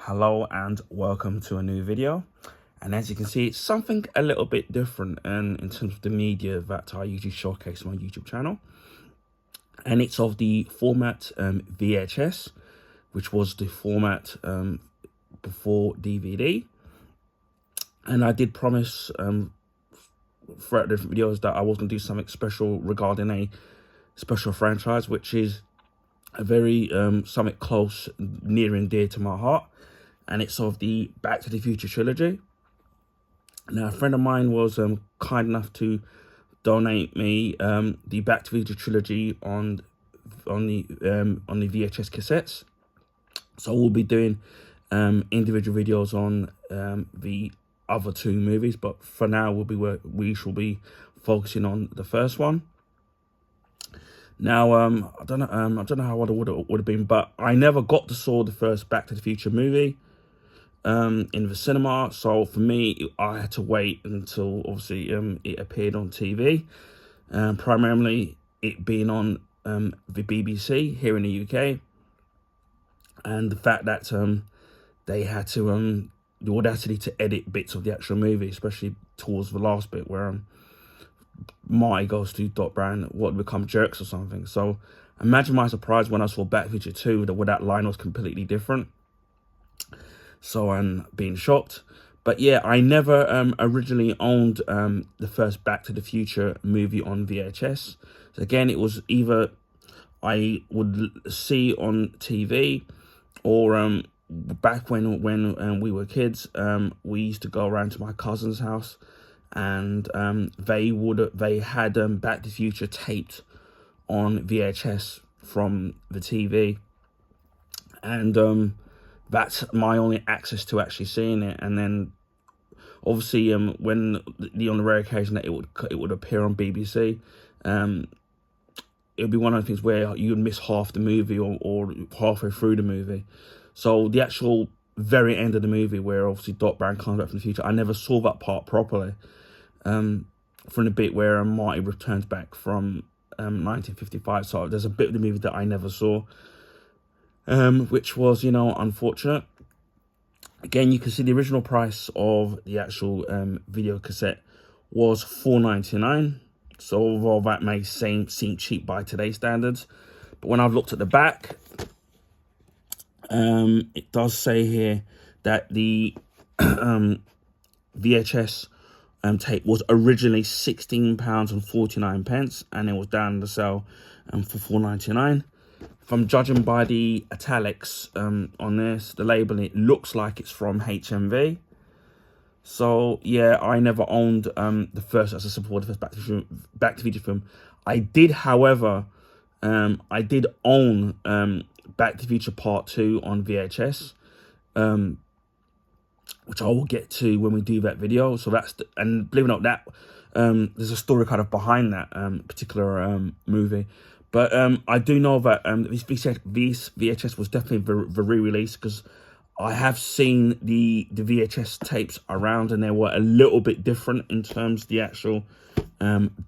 Hello and welcome to a new video. And as you can see, it's something a little bit different in terms of the media that I usually showcase on my YouTube channel. And it's of the format VHS, which was the format before DVD. And I did promise throughout different videos that I was going to do something special regarding a special franchise, which is a very something close, near and dear to my heart. And it's of the Back to the Future trilogy. Now, a friend of mine was kind enough to donate me the Back to the Future trilogy on the VHS cassettes. So we'll be doing individual videos on the other two movies, but for now we shall be focusing on the first one. Now, I don't know how it would have been, but I never got to saw the first Back to the Future movie in the cinema. So for me, I had to wait until obviously it appeared on TV, primarily it being on the BBC here in the UK, and the fact that they had to the audacity to edit bits of the actual movie, especially towards the last bit where Marty goes to Doc Brown, what become jerks or something. So imagine my surprise when I saw Back to the Future 2 where that line was completely different. So I'm being shocked. But yeah, I never originally owned the first Back to the Future movie on VHS. So again, it was either I would see on TV, or back when we were kids, we used to go around to my cousin's house, and they had Back to the Future taped on VHS from the TV, and that's my only access to actually seeing it. And then obviously when on the rare occasion that it would appear on BBC, it would be one of the things where you'd miss half the movie or halfway through the movie. So the actual very end of the movie, where obviously Doc Brown comes back from the future, I never saw that part properly. From the bit where Marty returns back from 1955. So there's a bit of the movie that I never saw, which was, unfortunate. Again, you can see the original price of the actual video cassette was $4.99. So although that may seem cheap by today's standards, but when I've looked at the back, it does say here that the VHS tape was originally £16.49, and it was down the sale for $4.99. If I'm judging by the italics on this, the label, it looks like it's from HMV. So yeah, I never owned the first, as I support, the first Back to the Future film. I did, however, I did own Back to the Future Part 2 on VHS, which I will get to when we do that video. So and believe it or not, that there's a story kind of behind that particular movie. But I do know that this VHS was definitely the re-release, because I have seen the VHS tapes around, and they were a little bit different in terms of the actual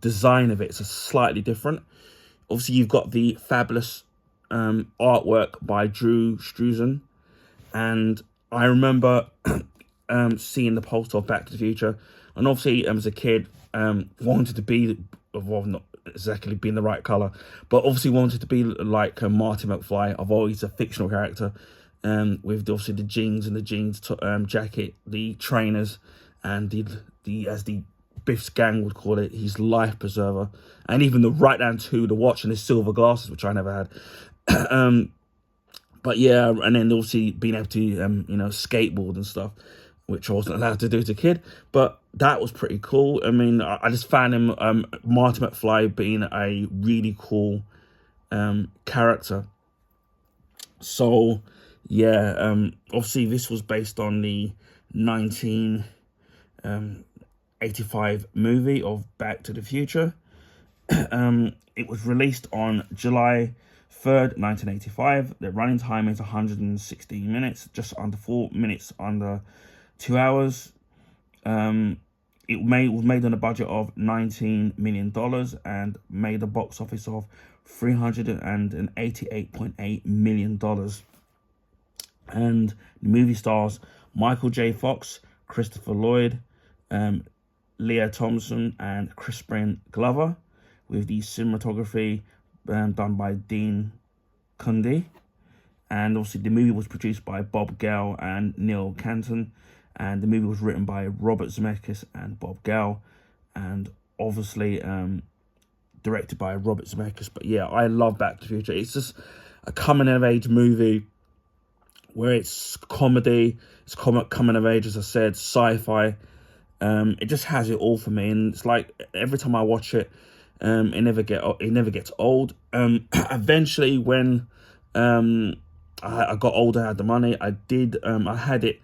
design of it. It's slightly different. Obviously, you've got the fabulous artwork by Drew Struzan, and I remember seeing the poster of Back to the Future, and obviously as a kid wanted to be, well, not exactly being the right colour, but obviously wanted to be like Marty McFly, although he's a fictional character, with obviously the jeans and the jeans jacket, the trainers, and the as the Biff's gang would call it, his life preserver, and even the right hand to the watch and his silver glasses, which I never had. But yeah, and then obviously being able to skateboard and stuff, which I wasn't allowed to do as a kid, but that was pretty cool. I mean, I just found him, Marty McFly, being a really cool character. So yeah, obviously this was based on the 1985 movie of Back to the Future. It was released on July 3rd, 1985. The running time is 116 minutes, just under 4 minutes, under 2 hours. It was made on a budget of $19 million and made a box office of $388.8 million. And the movie stars Michael J. Fox, Christopher Lloyd, Leah Thompson, and Crispin Glover, with the cinematography done by Dean Cundy. And obviously the movie was produced by Bob Gale and Neil Canton, and the movie was written by Robert Zemeckis and Bob Gale, and obviously directed by Robert Zemeckis. But yeah, I love Back to the Future. It's just a coming of age movie where it's comedy, it's coming of age, as I said, sci-fi. It just has it all for me, and it's like every time I watch it, it never gets old. Eventually, when I got older, I had the money, I had it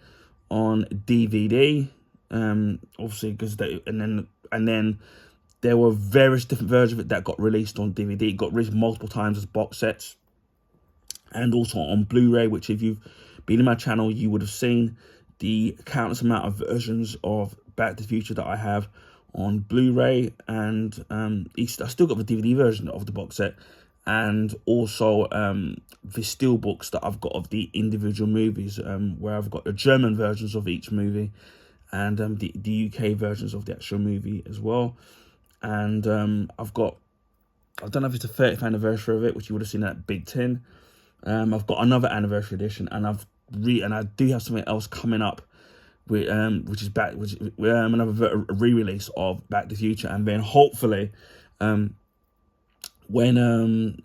on DVD, obviously, because and then there were various different versions of it that got released on DVD. It got released multiple times as box sets, and also on Blu-ray, which if you've been in my channel, you would have seen the countless amount of versions of Back to the Future that I have on Blu-ray, and I still got the DVD version of the box set, and also the steelbooks that I've got of the individual movies, where I've got the German versions of each movie, and the UK versions of the actual movie as well. And I don't know if it's the 30th anniversary of it, which you would have seen that big tin. I've got another anniversary edition, and I do have something else coming up, with which is another re-release of Back to the Future, and then hopefully, when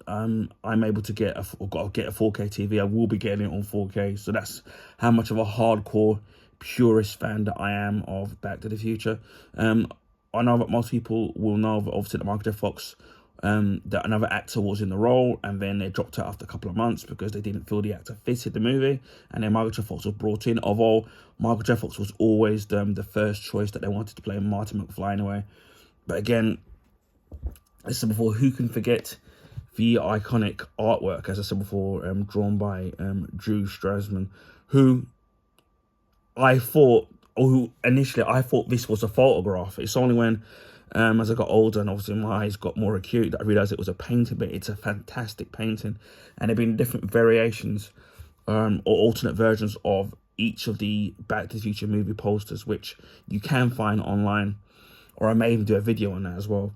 I'm able to get a 4K TV, I will be getting it on 4K. So that's how much of a hardcore purist fan that I am of Back to the Future. I know that most people will know that obviously that Michael J. Fox, that another actor was in the role, and then they dropped out after a couple of months because they didn't feel the actor fitted the movie, and then Michael J. Fox was brought in, although Michael J. Fox was always the first choice that they wanted to play Martin McFly anyway. But again, as I said before, who can forget the iconic artwork, as I said before, drawn by Drew Strasman, who initially I thought this was a photograph. It's only when, as I got older and obviously my eyes got more acute, that I realised it was a painting. But it's a fantastic painting, and there have been different variations or alternate versions of each of the Back to the Future movie posters, which you can find online, or I may even do a video on that as well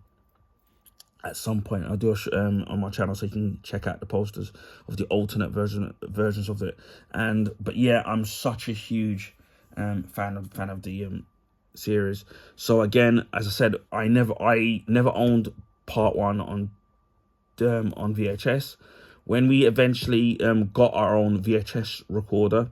at some point. I'll do on my channel, so you can check out the posters of the alternate versions of it. But yeah, I'm such a huge fan of the series. So again, as I said, I never owned part 1 on VHS. When we eventually got our own VHS recorder,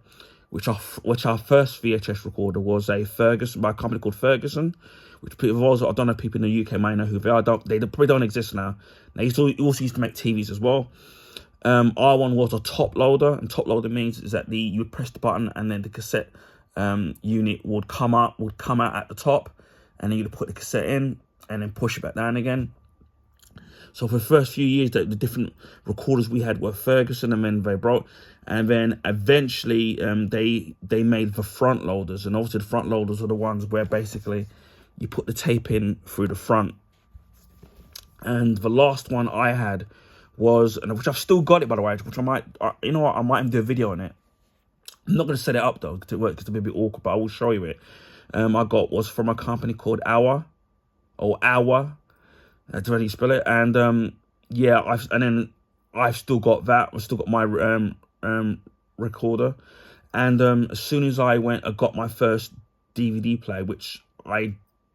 which our first VHS recorder was a Ferguson, by a company called Ferguson, which people also, I don't know if people in the UK might know who they are. They probably don't exist now. They also used to make TVs as well. Our one was a top loader, and top loader means is that you would press the button, and then the cassette unit would come out at the top, and then you'd put the cassette in and then push it back down again. So for the first few years, the different recorders we had were Ferguson, and then they broke, and then eventually they made the front loaders, and obviously the front loaders are the ones where basically you put the tape in through the front. And the last one I had was, and which I've still got it, by the way, which I might, you know what, I might even do a video on it. I'm not going to set it up though, because it'll be a bit awkward, but I will show you it. I got was from a company called Hour. That's how you spell it. And yeah, I've still got that. I've still got my recorder. And as soon as I got my first DVD player, which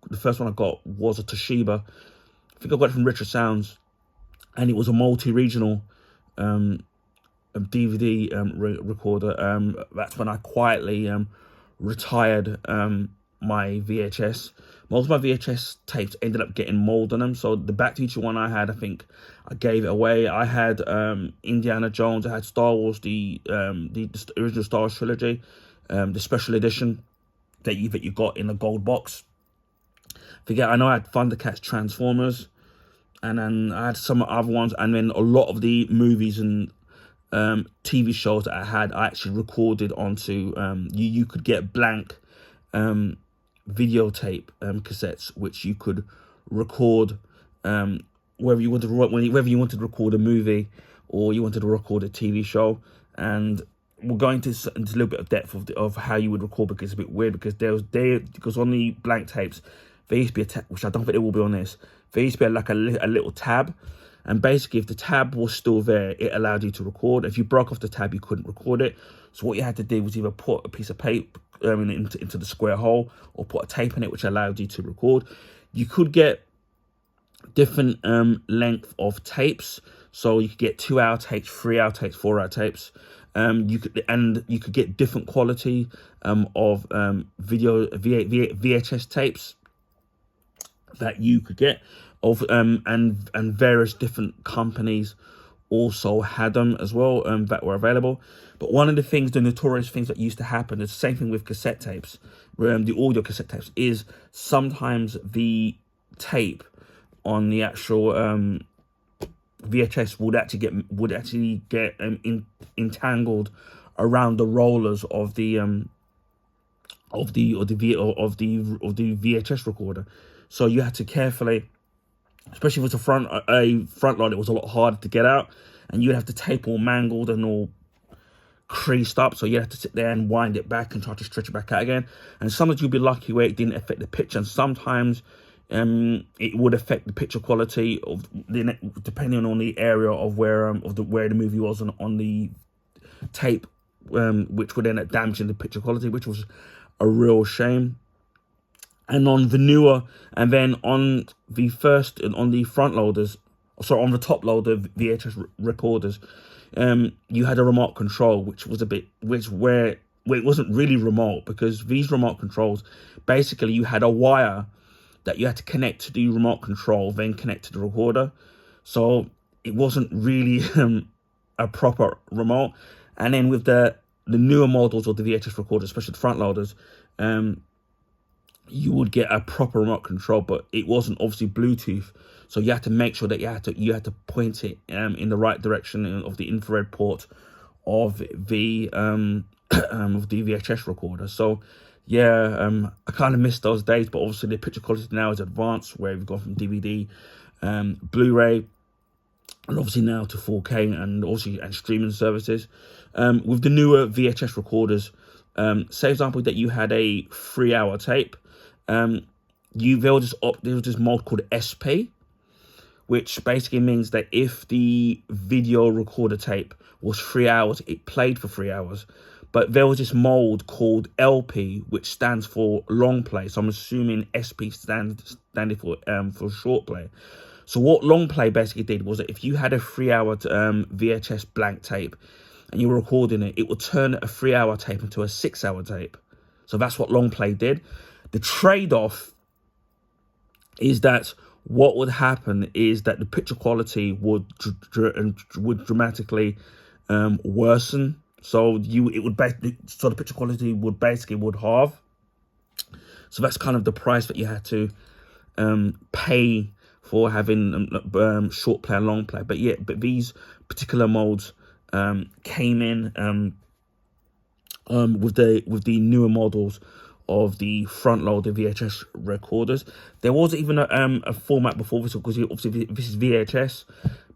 the first one I got was a Toshiba. I think I got it from Richard Sounds, and it was a multi-regional DVD recorder. That's when I quietly retired my VHS. Most of my VHS tapes ended up getting mold on them. So the Back to the Future one I had, I think I gave it away. I had Indiana Jones. I had Star Wars, the original Star Wars trilogy, the special edition that you got in the gold box. I know I had Thundercats, Transformers, and then I had some other ones, and then a lot of the movies and TV shows that I actually recorded onto. You could get blank videotape cassettes, which you could record whether you wanted to record a movie or you wanted to record a TV show. And we'll go into a little bit of depth of how you would record, because it's a bit weird, because because on the blank tapes there used to be a tab, which I don't think it will be on this. There used to be like a little tab, and basically if the tab was still there, it allowed you to record. If you broke off the tab, you couldn't record it. So what you had to do was either put a piece of paper into the square hole, or put a tape in it, which allowed you to record. You could get different length of tapes, so you could get 2-hour tapes, 3-hour tapes, 4-hour tapes. You could get different quality of VHS tapes that you could get of and various different companies also had them as well, that were available. But one of the notorious things that used to happen, it's the same thing with cassette tapes, the audio cassette tapes, is sometimes the tape on the actual VHS would actually get entangled around the rollers of the VHS recorder. So you had to carefully, especially if it was a front load, it was a lot harder to get out, and you'd have to tape all mangled and all creased up, so you have to sit there and wind it back and try to stretch it back out again. And sometimes you'd be lucky where it didn't affect the picture, and sometimes it would affect the picture quality of depending on the area of where the movie was on the tape, which would end up damaging the picture quality, which was a real shame. And on the newer, and then on the front loaders, sorry, on the top loader VHS recorders, you had a remote control, which was where it wasn't really remote, because these remote controls, basically you had a wire that you had to connect to the remote control, then connect to the recorder. So it wasn't really a proper remote. And then with the newer models of the VHS recorders, especially the front loaders, you would get a proper remote control, but it wasn't obviously Bluetooth. So you had to make sure that you had to point it in the right direction of the infrared port of the VHS recorder. So yeah, I kind of miss those days, but obviously the picture quality now is advanced, where we've gone from DVD, Blu-ray, and obviously now to 4K, and streaming services. With the newer VHS recorders, say example that you had a 3-hour tape, there was this mode called SP, which basically means that if the video recorder tape was 3 hours, it played for 3 hours. But there was this mode called LP, which stands for long play. So I'm assuming SP stands for short play. So what long play basically did was that if you had a 3-hour VHS blank tape and you were recording it, it would turn a 3-hour tape into a 6-hour tape. So that's what long play did. The trade-off is that what would happen is that the picture quality would dramatically worsen. So the picture quality would halve. So that's kind of the price that you had to pay for having short play and long play. But these particular modes came in with the newer models of the front loader VHS recorders. There was even a format before this, because obviously this is VHS,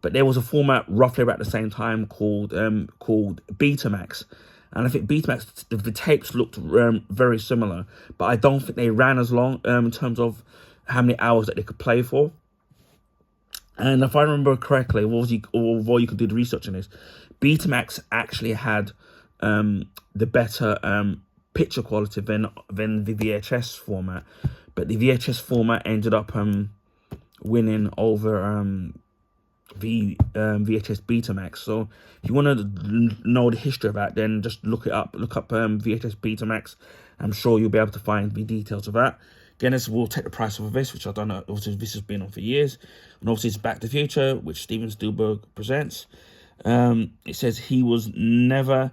but there was a format roughly about the same time called Betamax. And I think Betamax, the tapes looked very similar, but I don't think they ran as long in terms of how many hours that they could play for. And if I remember correctly, although you could do the research on this, Betamax actually had the better picture quality than the VHS format, but the VHS format ended up winning over the VHS Betamax. So if you want to know the history of that, then just look up VHS Betamax. I'm sure you'll be able to find the details of that. Again, this will take the price of this, which I don't know. Obviously, this has been on for years, and obviously it's Back to the Future, which Steven Spielberg presents. It says he was never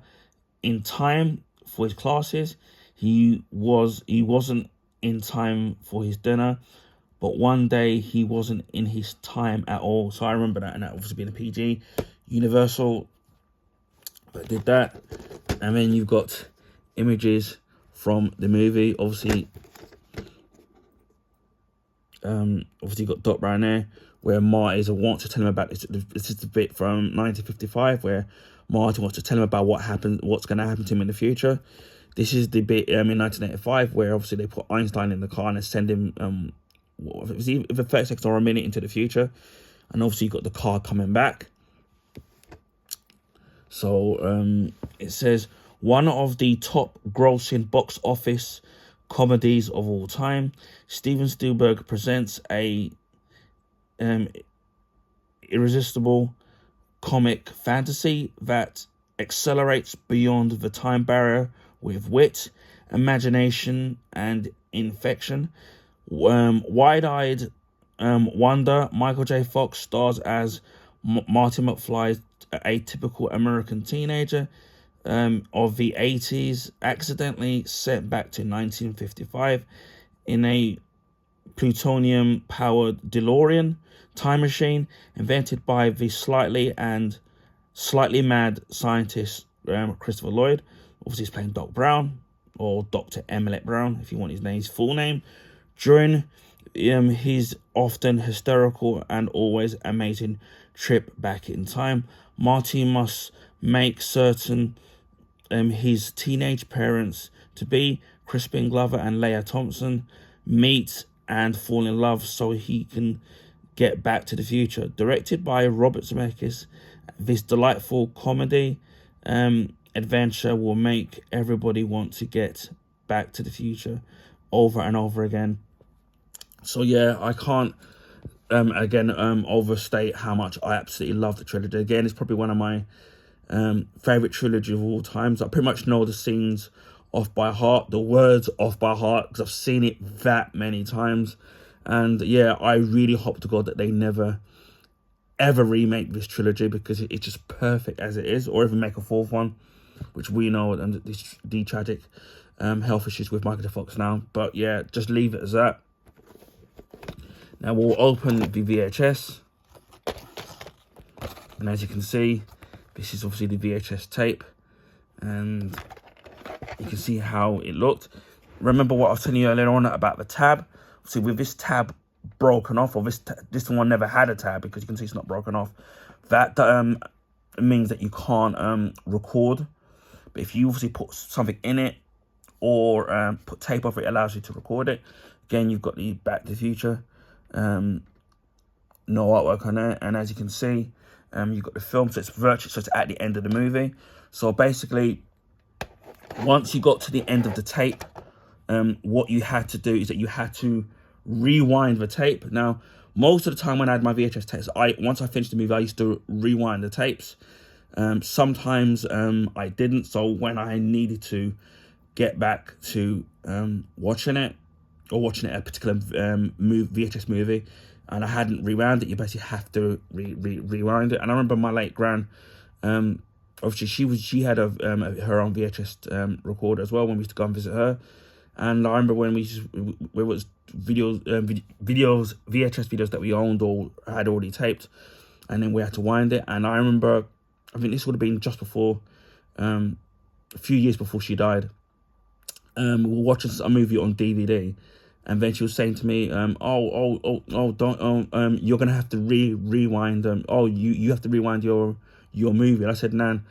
in time for his classes. He wasn't in time for his dinner, but one day he wasn't in his time at all. So I remember that, and that obviously being a PG. Universal but did that. And then you've got images from the movie. Obviously you got Doc Brown there, where Marty's wants to tell him about this. This is the bit from 1955 where Martin wants to tell him about what's going to happen to him in the future. This is the bit in 1985 where obviously they put Einstein in the car and send him if it was either 30 seconds or a minute into the future, and obviously you got the car coming back. So it says one of the top grossing box office comedies of all time. Steven Spielberg presents a irresistible comic fantasy that accelerates beyond the time barrier with wit, imagination, and infection. Wide-eyed wonder, Michael J. Fox stars as Marty McFly, a typical American teenager of the 80s, accidentally sent back to 1955 in a plutonium-powered DeLorean time machine invented by the slightly mad scientist Christopher Lloyd. Obviously, he's playing Doc Brown, or Dr. Emmett Brown, if you want his full name. During his often hysterical and always amazing trip back in time, Marty must make certain his teenage parents to be, Crispin Glover and Leah Thompson, meet and fall in love so he can get back to the future. Directed by Robert Zemeckis, this delightful comedy adventure will make everybody want to get back to the future over and over again. So yeah, I can't overstate how much I absolutely love the trilogy. Again, it's probably one of my favorite trilogy of all times. I pretty much know the scenes off by heart, the words off by heart, because I've seen it that many times. And yeah, I really hope to God that they never ever remake this trilogy, because it's just perfect as it is, or even make a fourth one, which we know and the tragic health issues with Michael J. Fox now. But yeah, just leave it as that. Now we'll open the VHS, and as you can see, this is obviously the VHS tape, and you can see how it looked. Remember what I was telling you earlier on about the tab? See, with this tab broken off, or this one never had a tab, because you can see it's not broken off. That means that you can't record. But if you obviously put something in it, or put tape over it, it allows you to record it. Again, you've got the Back to the Future, no artwork on it, and as you can see, you've got the film, so it's virtual, so it's at the end of the movie. So basically, once you got to the end of the tape, what you had to do is that you had to rewind the tape. Now, most of the time when I had my VHS tapes, once I finished the movie, I used to rewind the tapes. Sometimes I didn't, so when I needed to get back to watching it, or watching a particular VHS movie, and I hadn't rewound it, you basically have to rewind it. And I remember my late gran, obviously she had her own VHS recorder as well when we used to go and visit her. And I remember when it was VHS videos that we owned or had already taped, and then we had to wind it. And I remember, I think this would have been just before, a few years before she died. We were watching a movie on DVD, and then she was saying to me, don't, you're gonna have to rewind. You have to rewind your movie. And I said, Nan,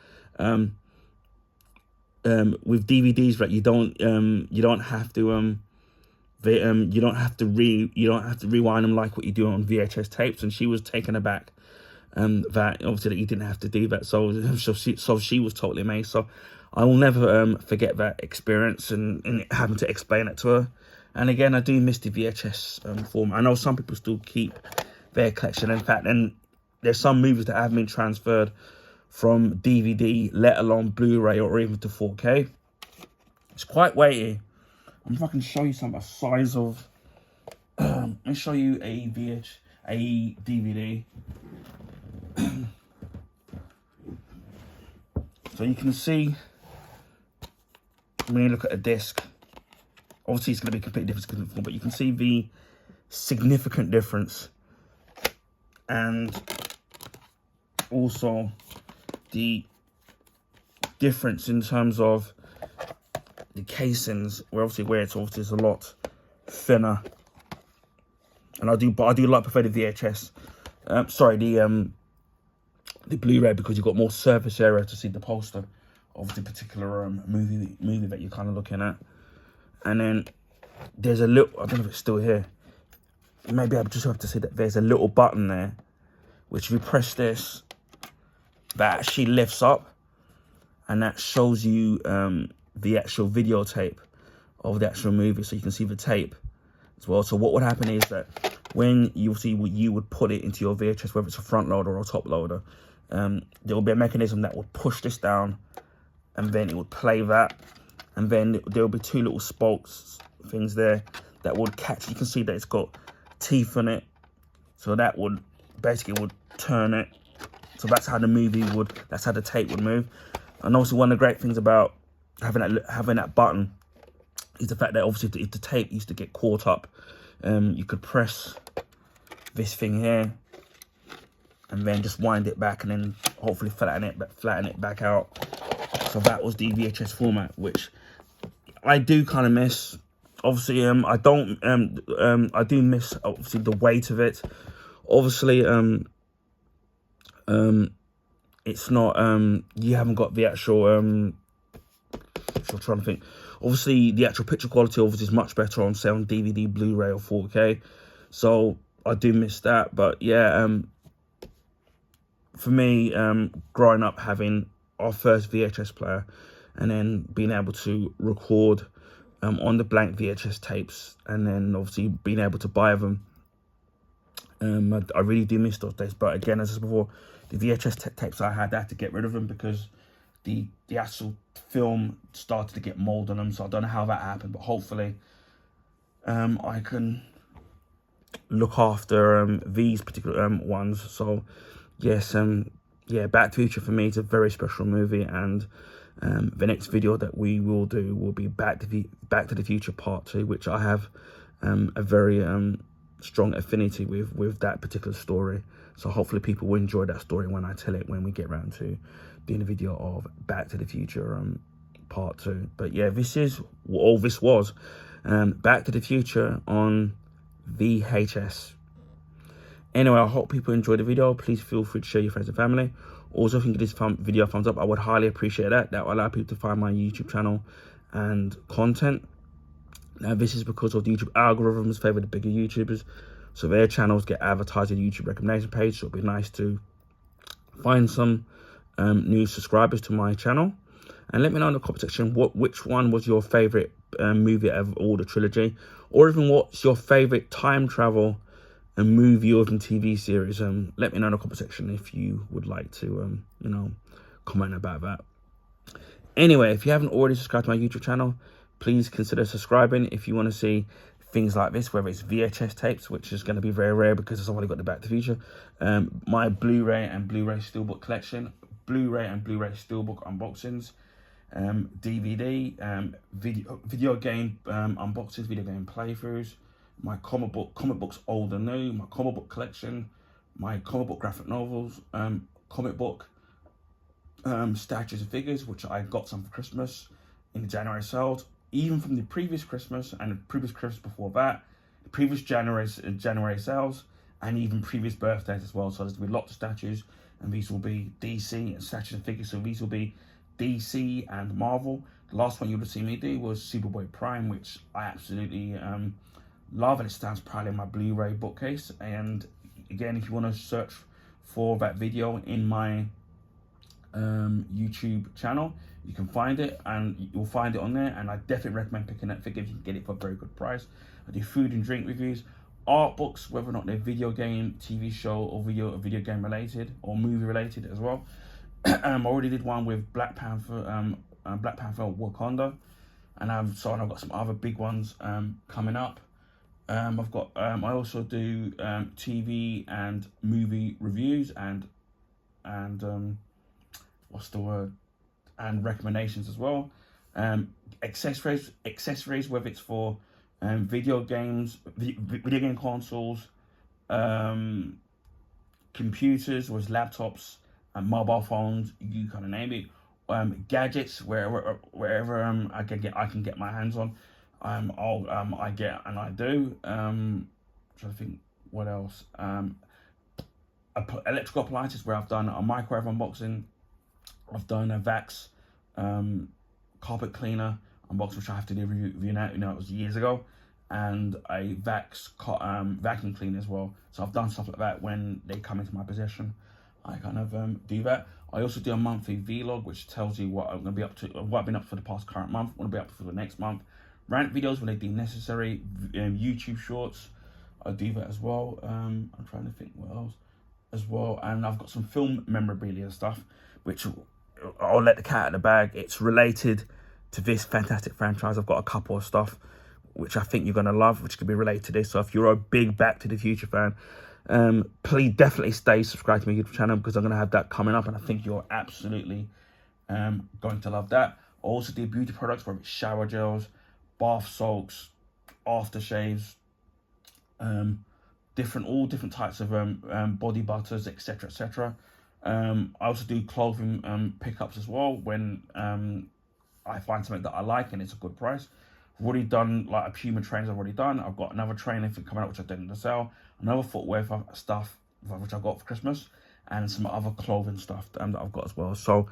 with DVDs, right, you don't have to rewind them like what you do on VHS tapes. And she was taken aback that obviously that you didn't have to do that. So she was totally amazed. So I will never forget that experience and having to explain it to her. And again, I do miss the VHS form. I know some people still keep their collection. In fact, and there's some movies that have been transferred from DVD, let alone Blu-ray or even to 4K. It's quite weighty. If I can show you some size of, let me show you a DVD. So you can see, when you look at a disc, obviously it's going to be completely different, but you can see the significant difference, and also the difference in terms of the casings, where it's a lot thinner. And I do like prefer the VHS. The the Blu-ray because you've got more surface area to see the poster of the particular movie that you're kind of looking at. And then there's a little, I don't know if it's still here. Maybe I just have to say that there's a little button there, which if you press this, that actually lifts up, and that shows you the actual videotape of the actual movie, so you can see the tape as well. So what would happen is that when you would put it into your VHS, whether it's a front loader or a top loader, there will be a mechanism that would push this down, and then it would play that, and then there will be two little spokes things there that would catch. You can see that it's got teeth in it, so that would basically turn it. So that's how that's how the tape would move. And also one of the great things about having that button is the fact that obviously if the tape used to get caught up, you could press this thing here and then just wind it back and then hopefully flatten it back out. So that was the VHS format, which I do kind of miss. Obviously, I do miss obviously the weight of it. Obviously, it's not you haven't got the actual I'm trying to think. Obviously, the actual picture quality obviously is much better on, say, on DVD, Blu-ray, or 4K. So I do miss that. But yeah, for me, growing up having our first VHS player and then being able to record on the blank VHS tapes, and then obviously being able to buy them, I really do miss those days. But again, as I said before, the VHS tapes I had to get rid of them because the actual film started to get mold on them. So I don't know how that happened, but hopefully I can look after these particular ones. So yes, yeah, Back to the Future for me is a very special movie, and the next video that we will do will be Back to the Future Part 2, which I have a very strong affinity with that particular story. So hopefully people will enjoy that story when I tell it, when we get around to doing a video of Back to the Future Part 2. But yeah, this was Back to the Future on VHS. Anyway, I hope people enjoyed the video. Please feel free to share your friends and family. Also, if you can give this video a thumbs up, I would highly appreciate that. That will allow people to find my YouTube channel and content. Now, this is because of the YouTube algorithms favor the bigger YouTubers, so their channels get advertised in the YouTube recommendation page. So it'd be nice to find some new subscribers to my channel. And let me know in the comment section which one was your favorite movie out of all the trilogy, or even what's your favorite time travel and movie or even TV series. Let me know in the comment section if you would like to, you know, comment about that. Anyway, if you haven't already subscribed to my YouTube channel, please consider subscribing if you want to see things like this, whether it's VHS tapes, which is going to be very rare because I've already got the Back to the Future, my Blu-ray and Blu-ray Steelbook collection, Blu-ray and Blu-ray Steelbook unboxings, DVD, video game unboxings, video game playthroughs, my comic books old and new, my comic book collection, my comic book graphic novels, comic book statues and figures, which I got some for Christmas in the January sales, even from the previous Christmas and the previous Christmas before that, the previous January sales, and even previous birthdays as well. So there's going to be lots of statues, and these will be DC and statues and figures. So these will be DC and Marvel. The last one you would have seen me do was Superboy Prime, which I absolutely love, and it stands proudly in my Blu-ray bookcase. And again, if you want to search for that video in my YouTube channel, you can find it, and you'll find it on there. And I definitely recommend picking that figure if you can get it for a very good price. I do food and drink reviews, art books, whether or not they're video game, TV show, or video game related or movie related as well. I already did one with Black Panther Wakanda, and I've got some other big ones coming up. I've got I also do TV and movie reviews and what's the word, and recommendations as well. Accessories, whether it's for video games, video game consoles, computers, or laptops, and mobile phones, you kind of name it. Gadgets, wherever I can get my hands on, I get and I do. Trying to think what else. electrical appliances, where I've done a microwave unboxing, I've done a Vax carpet cleaner unboxing, which I have to do a review now. You know, it was years ago, and a Vax vacuum cleaner as well. So I've done stuff like that when they come into my possession. I kind of do that. I also do a monthly vlog, which tells you what I'm going to be up to, what I've been up to for the past current month, what I'm going to be up to for the next month. Rant videos when they deem necessary, YouTube shorts, I do that as well. I'm trying to think what else as well. And I've got some film memorabilia stuff, which I'll let the cat out of the bag. It's related to this fantastic franchise. I've got a couple of stuff which I think you're going to love, which could be related to this. So if you're a big Back to the Future fan, please definitely stay subscribed to my YouTube channel, because I'm going to have that coming up, and I think you're absolutely going to love that. I also do beauty products, whether it's shower gels, bath salts, aftershaves, all different types of body butters, etc, etc. I also do clothing pickups as well when I find something that I like and it's a good price. I've already done like a Puma trainers. I've already done. I've got another training thing coming out, which I didn't sell. Another footwear stuff which I got for Christmas, and some other clothing stuff that I've got as well. So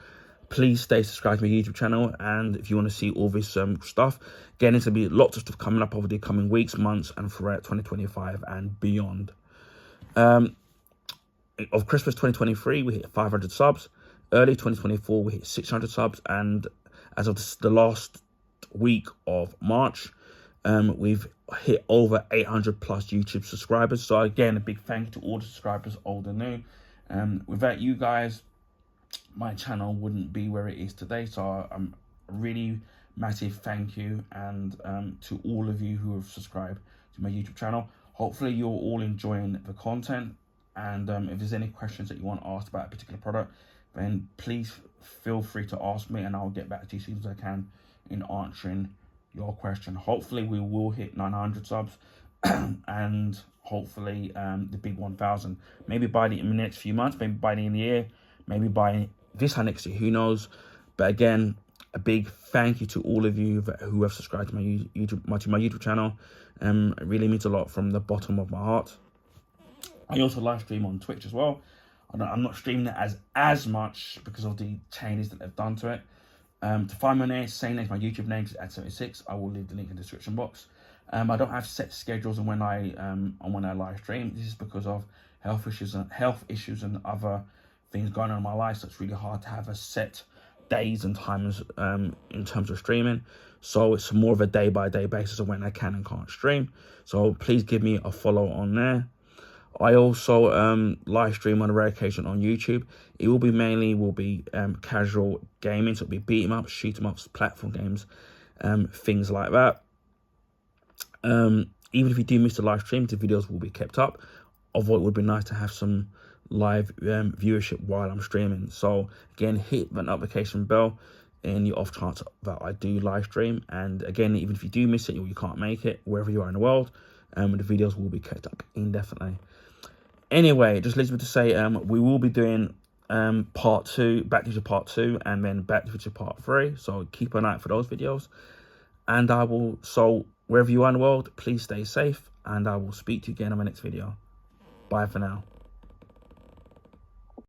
please stay subscribed to my YouTube channel, and if you want to see all this stuff, again, there's going to be lots of stuff coming up over the coming weeks, months, and throughout 2025 and beyond. Of Christmas 2023, we hit 500 subs. Early 2024, we hit 600 subs, and as of the last week of March, we've hit over 800 plus YouTube subscribers. So again, a big thank you to all the subscribers, old and new. Without you guys, my channel wouldn't be where it is today. So I'm really massive thank you, and to all of you who have subscribed to my YouTube channel. Hopefully you're all enjoying the content, and if there's any questions that you want asked about a particular product, then please feel free to ask me, and I'll get back to you as soon as I can in answering your question. Hopefully we will hit 900 subs and hopefully the big 1,000, maybe by the next few months, maybe by the end of the year, maybe by this time next year, who knows. But again, a big thank you to all of you who have subscribed to my YouTube channel. It really means a lot from the bottom of my heart. I also live stream on Twitch as well. I'm not streaming it as much because of the changes that they've done to it. To find my name, same name as my YouTube name, is @76. I will leave the link in the description box. I don't have set schedules on when I live stream. This is because of health issues and other things going on in my life. So it's really hard to have a set days and times in terms of streaming. So it's more of a day-by-day basis of when I can and can't stream. So please give me a follow on there. I also live stream on a rare occasion on YouTube. It will be mainly casual gaming, so it'll be beat 'em ups, shoot 'em ups, platform games, things like that. Even if you do miss the live stream, the videos will be kept up. Although it would be nice to have some live viewership while I'm streaming. So again, hit that notification bell in the off chance that I do live stream. And again, even if you do miss it or you can't make it, wherever you are in the world, the videos will be kept up indefinitely. Anyway, just leaves me to say we will be doing part 2, Back to the Future part 2, and then Back to the Future part 3. So keep an eye out for those videos. And so wherever you are in the world, please stay safe, and I will speak to you again in my next video. Bye for now.